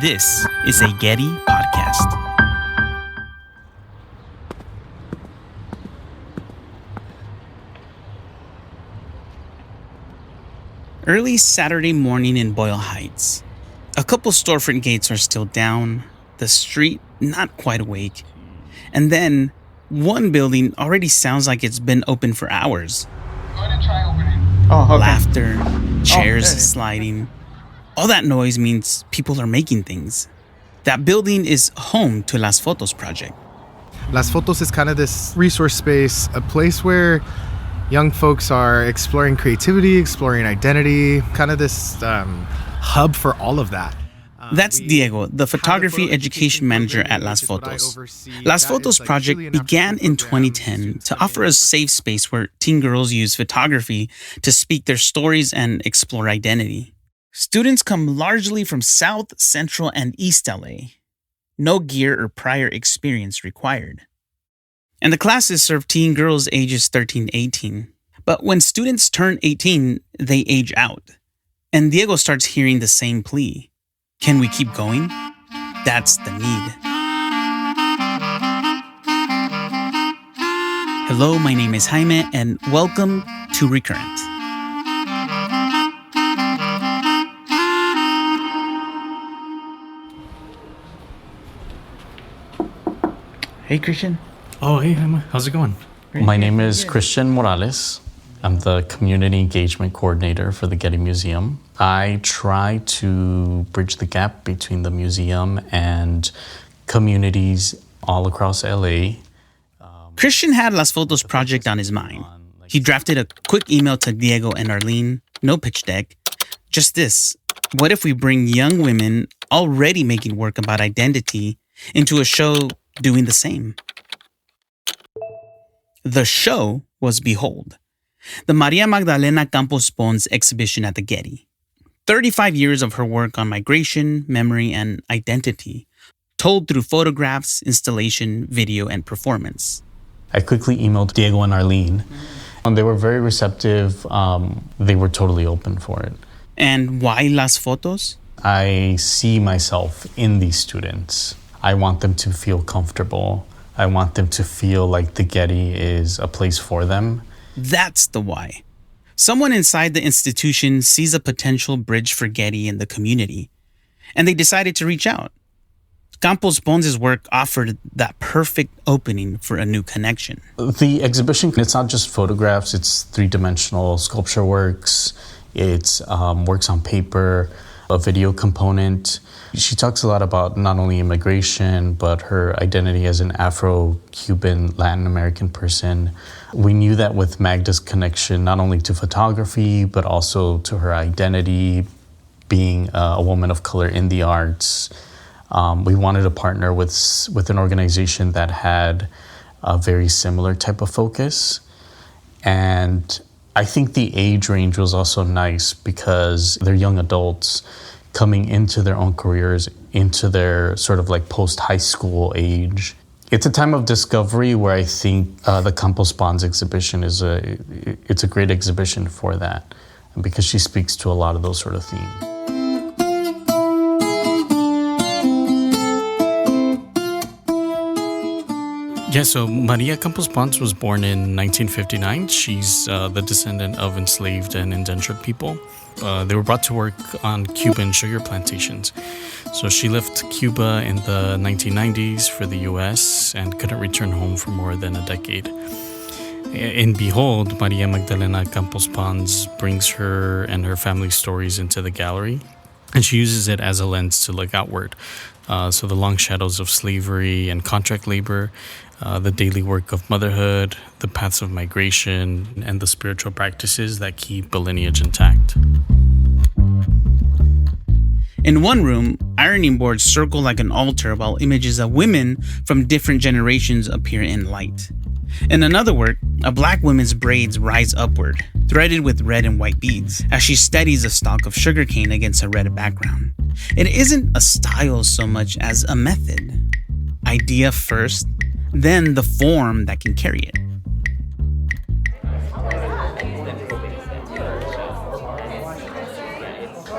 This is a Getty podcast. Early Saturday morning in Boyle Heights. A couple storefront gates are still down, the street not quite awake, and then one building already sounds like it's been open for hours. Go ahead and try opening. Oh, okay. Laughter, chairs yeah. sliding. All that noise means people are making things. That building is home to Las Fotos Project. Las Fotos is kind of this resource space, a place where young folks are exploring creativity, exploring identity, kind of this hub for all of that. That's Diego, the photography education manager at Las Fotos. Las Fotos Project began in 2010 to offer a safe space where teen girls use photography to speak their stories and explore identity. Students come largely from South, Central, and East LA. No gear or prior experience required. And the classes serve teen girls ages 13 to 18. But when students turn 18, they age out. And Diego starts hearing the same plea. Can we keep going? That's the need. Hello, my name is Jaime, and welcome to Recurrent. Hey, Christian. Oh, hey, Emma. How's it going? My name is Christian Morales. I'm the Community Engagement Coordinator for the Getty Museum. I try to bridge the gap between the museum and communities all across LA. Christian had Las Fotos Project on his mind. He drafted a quick email to Diego and Arlene, no pitch deck. Just this: what if we bring young women already making work about identity into a show doing the same? The show was Behold, the Maria Magdalena Campos Pons exhibition at the Getty. 35 years of her work on migration, memory, and identity, told through photographs, installation, video, and performance. I quickly emailed Diego and Arlene, and they were very receptive. They were totally open for it. And why Las Fotos? I see myself in these students. I want them to feel comfortable. I want them to feel like the Getty is a place for them. That's the why. Someone inside the institution sees a potential bridge for Getty in the community, and they decided to reach out. Campos Pons' work offered that perfect opening for a new connection. The exhibition, it's not just photographs, it's three-dimensional sculpture works, it's works on paper, a video component. She talks a lot about not only immigration, but her identity as an Afro-Cuban Latin American person. We knew that with Magda's connection, not only to photography, but also to her identity, being a woman of color in the arts. We wanted to partner with an organization that had a very similar type of focus. And I think the age range was also nice because they're young adults coming into their own careers, into their sort of like post-high school age. It's a time of discovery where I think the Campos Pons exhibition it's a great exhibition for that, because she speaks to a lot of those sort of themes. Yeah, so Maria Campos Pons was born in 1959. She's the descendant of enslaved and indentured people. They were brought to work on Cuban sugar plantations. So she left Cuba in the 1990s for the U.S. and couldn't return home for more than a decade. In Behold, Maria Magdalena Campos Pons brings her and her family's stories into the gallery, and she uses it as a lens to look outward. So the long shadows of slavery and contract labor, the daily work of motherhood, the paths of migration, and the spiritual practices that keep a lineage intact. In one room, ironing boards circle like an altar while images of women from different generations appear in light. In another work, a black woman's braids rise upward, threaded with red and white beads, as she steadies a stalk of sugarcane against a red background. It isn't a style so much as a method. Idea first, then the form that can carry it.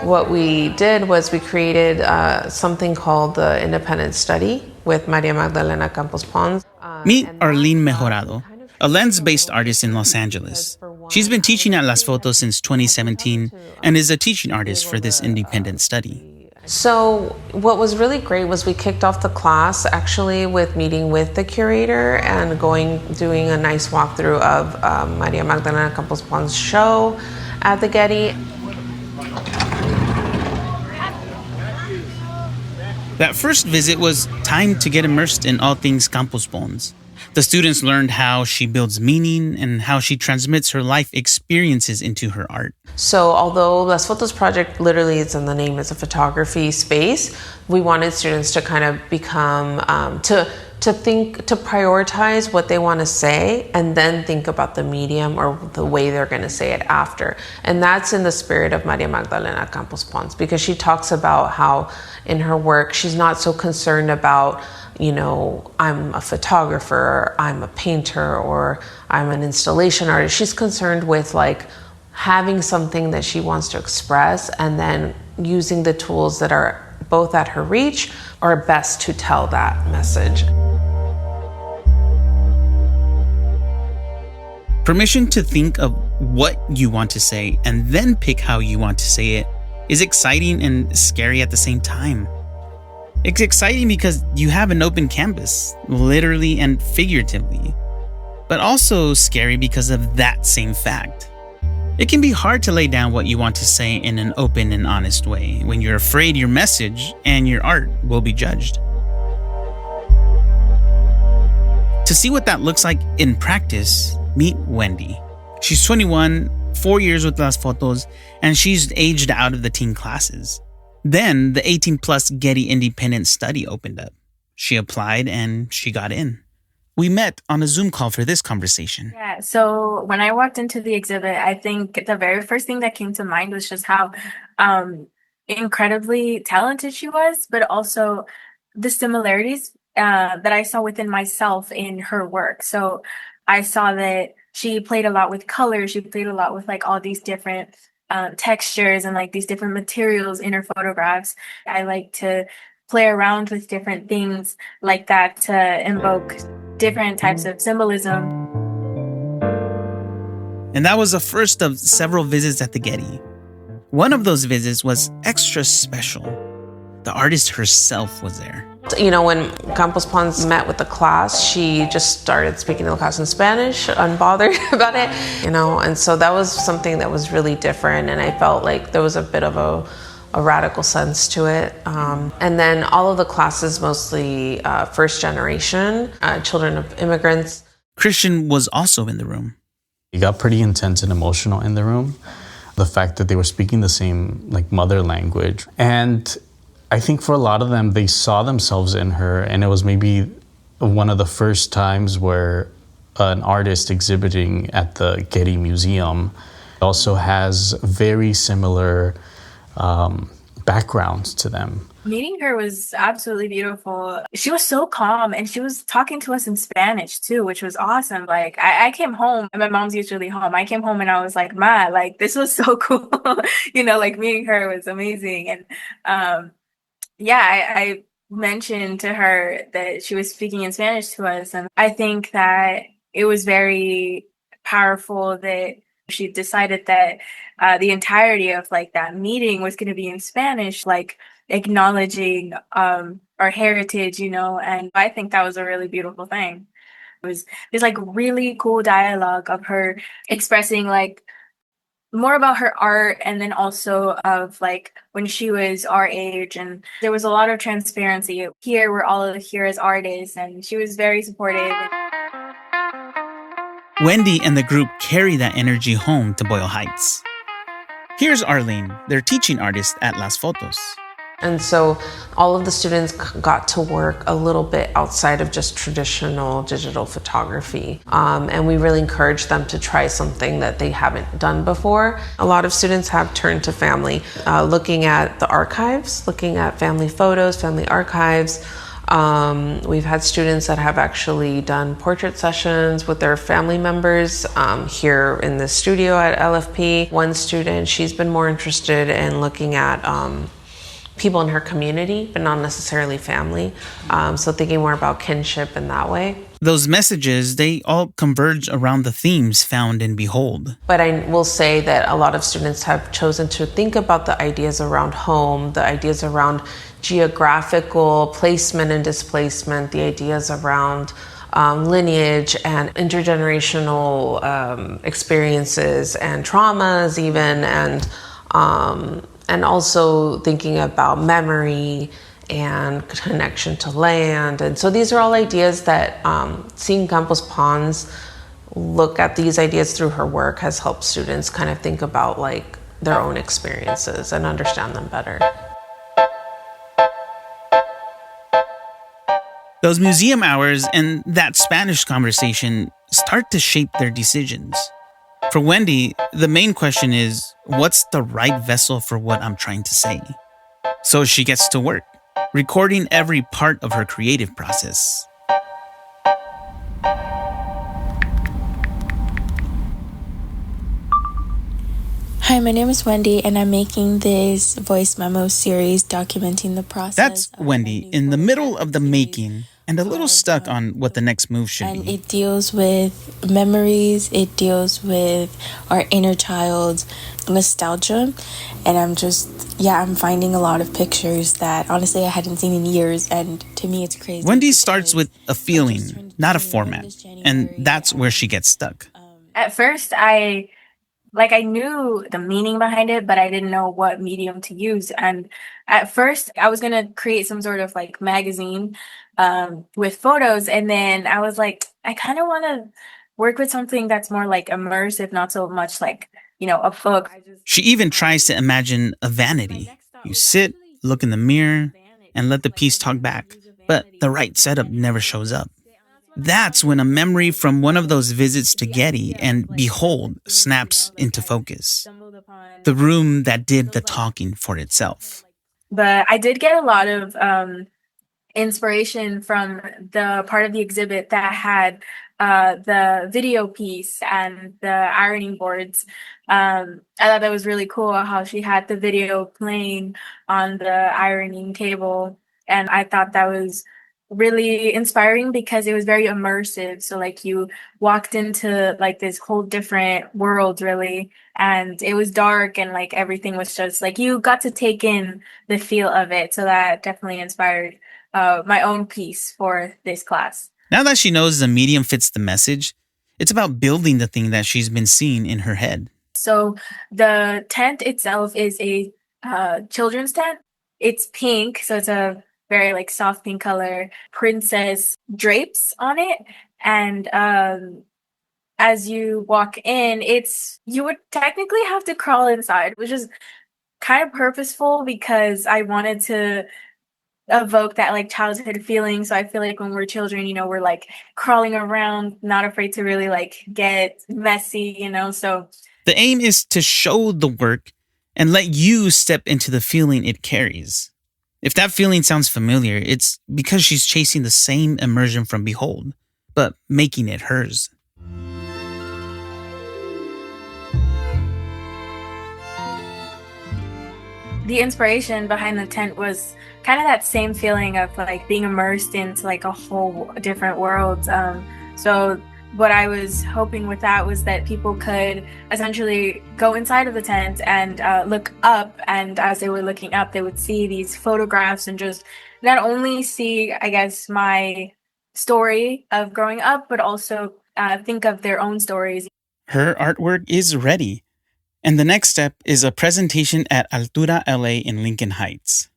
what we did was we created something called the Independent Study with Maria Magdalena Campos Pons. Meet Arlene Mejorado, a lens-based artist in Los Angeles. She's been teaching at Las Fotos since 2017 and is a teaching artist for this independent study. So what was really great was we kicked off the class actually with meeting with the curator and doing a nice walkthrough of Maria Magdalena Campos Pons' show at the Getty. That first visit was time to get immersed in all things Campos Pons. The students learned how she builds meaning and how she transmits her life experiences into her art. So although Las Fotos Project literally is in the name, it's a photography space, we wanted students to kind of become, to prioritize what they want to say and then think about the medium or the way they're going to say it after. And that's in the spirit of Maria Magdalena Campos Pons, because she talks about how in her work, she's not so concerned about, you know, I'm a photographer, I'm a painter, or I'm an installation artist. She's concerned with like having something that she wants to express and then using the tools that are both at her reach or best to tell that message. Permission to think of what you want to say and then pick how you want to say it is exciting and scary at the same time. It's exciting because you have an open canvas, literally and figuratively, but also scary because of that same fact. It can be hard to lay down what you want to say in an open and honest way when you're afraid your message and your art will be judged. To see what that looks like in practice, meet Wendy. She's 21, 4 years with Las Fotos, and she's aged out of the teen classes. Then the 18-plus Getty Independent Study opened up. She applied and she got in. We met on a Zoom call for this conversation. Yeah, so when I walked into the exhibit, I think the very first thing that came to mind was just how incredibly talented she was, but also the similarities that I saw within myself in her work. So I saw that she played a lot with color. She played a lot with like all these different textures and like these different materials in her photographs. I like to play around with different things like that to invoke different types of symbolism. And that was the first of several visits at the Getty. One of those visits was extra special. The artist herself was there. You know, when Campos Pons met with the class, she just started speaking to the class in Spanish, unbothered about it, you know, and so that was something that was really different, and I felt like there was a bit of a radical sense to it. And then all of the classes, mostly first generation, children of immigrants. Christian was also in the room. It got pretty intense and emotional in the room. The fact that they were speaking the same like mother language. And I think for a lot of them, they saw themselves in her, and it was maybe one of the first times where an artist exhibiting at the Getty Museum also has very similar backgrounds to them. Meeting her was absolutely beautiful. She was so calm, and she was talking to us in Spanish too, which was awesome. Like I came home, and my mom's usually home. I came home and I was like, "Ma, like this was so cool." You know, like meeting her was amazing. And yeah, I mentioned to her that she was speaking in Spanish to us. And I think that it was very powerful that she decided that the entirety of like that meeting was going to be in Spanish, like acknowledging our heritage, you know, and I think that was a really beautiful thing. It was this like really cool dialogue of her expressing like more about her art, and then also of like when she was our age, and there was a lot of transparency. Here we're all here as artists, and she was very supportive. Wendy and the group carry that energy home to Boyle Heights. Here's Arlene, their teaching artist at Las Fotos. And so all of the students got to work a little bit outside of just traditional digital photography. And we really encouraged them to try something that they haven't done before. A lot of students have turned to family, looking at the archives, looking at family photos, family archives, We've had students that have actually done portrait sessions with their family members here in the studio at LFP. One student, she's been more interested in looking at people in her community, but not necessarily family. So thinking more about kinship in that way. Those messages, they all converge around the themes found in Behold. But I will say that a lot of students have chosen to think about the ideas around home, the ideas around geographical placement and displacement, the ideas around lineage and intergenerational experiences and traumas even, and also thinking about memory and connection to land. And so these are all ideas that seeing Campos Pons look at these ideas through her work has helped students kind of think about like their own experiences and understand them better. Those museum hours and that Spanish conversation start to shape their decisions. For Wendy, the main question is, what's the right vessel for what I'm trying to say? So she gets to work, recording every part of her creative process. Hi, my name is Wendy, and I'm making this voice memo series documenting the process. That's Wendy in the middle of the making and a little stuck on what the next move should and be. it deals with memories, it deals with our inner child's nostalgia, and I'm finding a lot of pictures that honestly I hadn't seen in years, and to me it's crazy. Wendy starts with a feeling, not a format, and that's where she gets stuck. At first, I knew the meaning behind it, but I didn't know what medium to use. And at first, I was going to create some sort of like magazine with photos. And then I was like, I kind of want to work with something that's more like immersive, not so much like, a book. She even tries to imagine a vanity. You sit, look in the mirror, and let the piece talk back. But the right setup never shows up. That's when a memory from one of those visits to Getty and Behold snaps into focus. The room that did the talking for itself. But I did get a lot of inspiration from the part of the exhibit that had the video piece and the ironing boards. I thought that was really cool how she had the video playing on the ironing table. And I thought that was really inspiring because it was very immersive. So like you walked into like this whole different world really, and it was dark and like everything was just like you got to take in the feel of it. So that definitely inspired my own piece for this class. Now that she knows the medium fits the message, it's about building the thing that she's been seeing in her head. So the tent itself is a children's tent. It's pink, so it's a very like soft pink color, princess drapes on it. And as you walk in, you would technically have to crawl inside, which is kind of purposeful because I wanted to evoke that like childhood feeling. So I feel like when we're children, we're like crawling around, not afraid to really like get messy, so. The aim is to show the work and let you step into the feeling it carries. If that feeling sounds familiar, it's because she's chasing the same immersion from Behold, but making it hers. The inspiration behind the tent was kind of that same feeling of like being immersed into like a whole different world. So what I was hoping with that was that people could essentially go inside of the tent and look up, and as they were looking up, they would see these photographs and just not only see, I guess, my story of growing up, but also think of their own stories. Her artwork is ready, and the next step is a presentation at Altura LA in Lincoln Heights,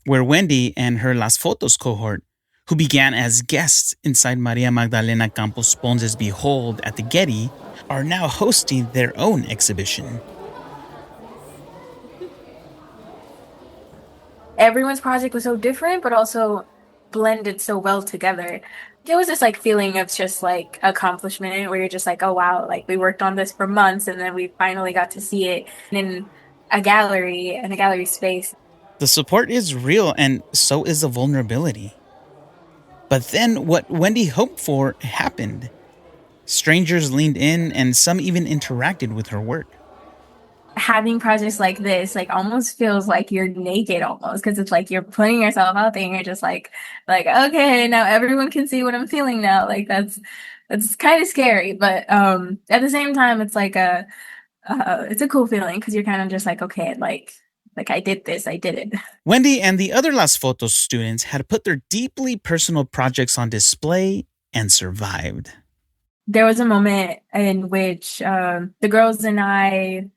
where Wendy and her Las Fotos cohort, who began as guests inside Maria Magdalena Campos Pons' Behold at the Getty, are now hosting their own exhibition. Everyone's project was so different, but also blended so well together. It was this like feeling of just like accomplishment where you're just like, oh wow, like we worked on this for months and then we finally got to see it in a gallery space. The support is real, and so is the vulnerability. But then what Wendy hoped for happened. Strangers leaned in and some even interacted with her work. Having projects like this like almost feels like you're naked almost, because it's like you're putting yourself out there and you're just like okay, now everyone can see what I'm feeling now. Like that's kind of scary, but at the same time it's like it's a cool feeling because you're kind of just like, okay, like I did this, I did it. Wendy and the other Las Fotos students had put their deeply personal projects on display and survived. There was a moment in which the girls and I,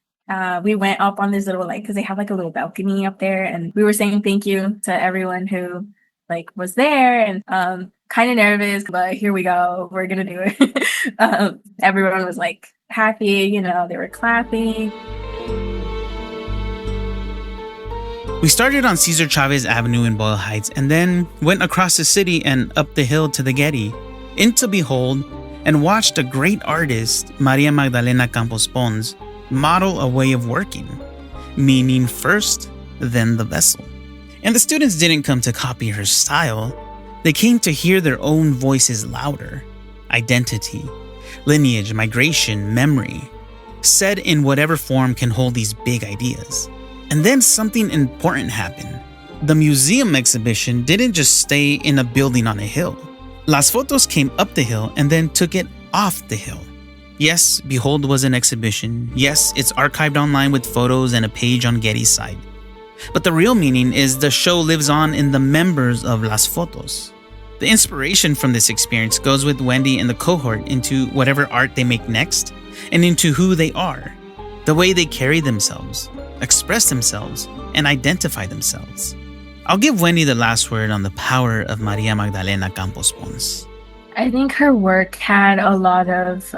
we went up on this little, like, because they have like a little balcony up there, and we were saying thank you to everyone who like was there, and kind of nervous, but here we go, we're gonna do it. Everyone was like happy, you know, they were clapping. We started on Cesar Chavez Avenue in Boyle Heights and then went across the city and up the hill to the Getty, in to behold and watched a great artist, Maria Magdalena Campos Pons, model a way of working, meaning first, then the vessel. And the students didn't come to copy her style. They came to hear their own voices louder. Identity, lineage, migration, memory, said in whatever form can hold these big ideas. And then something important happened. The museum exhibition didn't just stay in a building on a hill. Las Fotos came up the hill and then took it off the hill. Yes, Behold was an exhibition. Yes, it's archived online with photos and a page on Getty's site. But the real meaning is the show lives on in the members of Las Fotos. The inspiration from this experience goes with Wendy and the cohort into whatever art they make next and into who they are, the way they carry themselves, express themselves, and identify themselves. I'll give Wendy the last word on the power of Maria Magdalena Campos Pons. I think her work had a lot of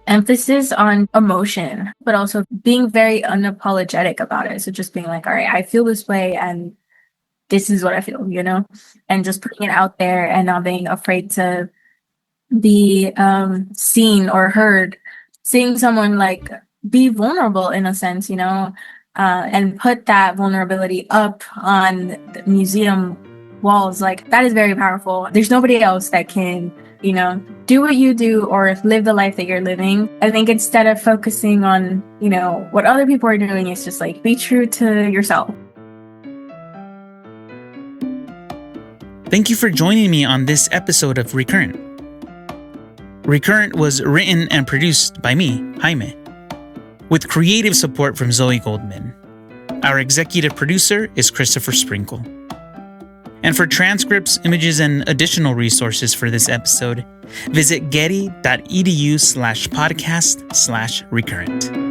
emphasis on emotion, but also being very unapologetic about it. So just being like, all right, I feel this way and this is what I feel, you know? And just putting it out there and not being afraid to be seen or heard. Seeing someone like be vulnerable in a sense, you know, and put that vulnerability up on the museum walls, like that is very powerful. There's nobody else that can, you know, do what you do or live the life that you're living. I think instead of focusing on, you know, what other people are doing, it's just like be true to yourself. Thank you for joining me on this episode of Recurrent. Recurrent was written and produced by me, Jaime, with creative support from Zoe Goldman. Our executive producer is Christopher Sprinkle. And for transcripts, images, and additional resources for this episode, visit getty.edu/podcast/recurrent.